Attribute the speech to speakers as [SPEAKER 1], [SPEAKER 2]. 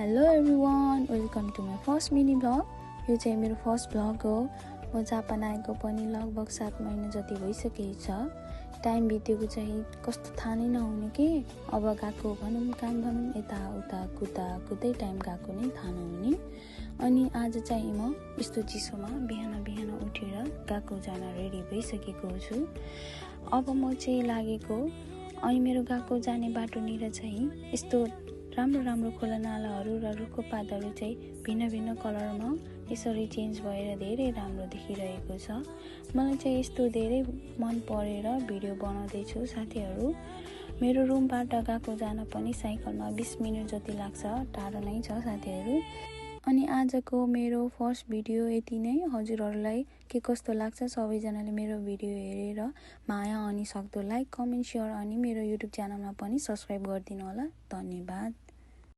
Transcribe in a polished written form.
[SPEAKER 1] Hello everyone, welcome to my first mini vlog. यो चाहिँ मेरो फर्स्ट भ्लग हो। म जापान आएको पनि लगभग 7 महिना जति भइसकेको छ। टाइम बितेको चाहिँ कस्तो थाहा नै नहुने कि अब गएको भनौँ काम भनौँ यताउता कुद्दै टाइम गएको नै थाहा नहुने। अनि आज चाहिँ म यस्तो चिसोमा बिहान उठेर गएको जान रेडी भइसकेको छु। अब म चाहिँ लागेको अनि मेरो गएको जाने बाटोनिर चाहिँ यस्तो राम्रो खोला नालाहरू र रुखपातहरू चाहिँ भिन्न कलरमा यसरी चेन्ज भएर धेरै राम्रो देखिरहेको छ। मलाई चाहिँ यस्तो धेरै मन परेर भिडियो बनाउँदैछु। साथीहरू, मेरो रुमबाट गएको जान पनि साइकलमा 20 मिनट जति लाग्छ, टाढो नै छ साथीहरू। अनि आजको मेरो फर्स्ट भिडियो यति नै। हजुरहरूलाई के कस्तो लाग्छ सबैजनाले मेरो भिडियो हेरेर माया अनि सक्दो लाइक, कमेन्ट, सेयर अनि मेरो युट्युब च्यानलमा पनि सब्सक्राइब गरिदिनु होला। धन्यवाद।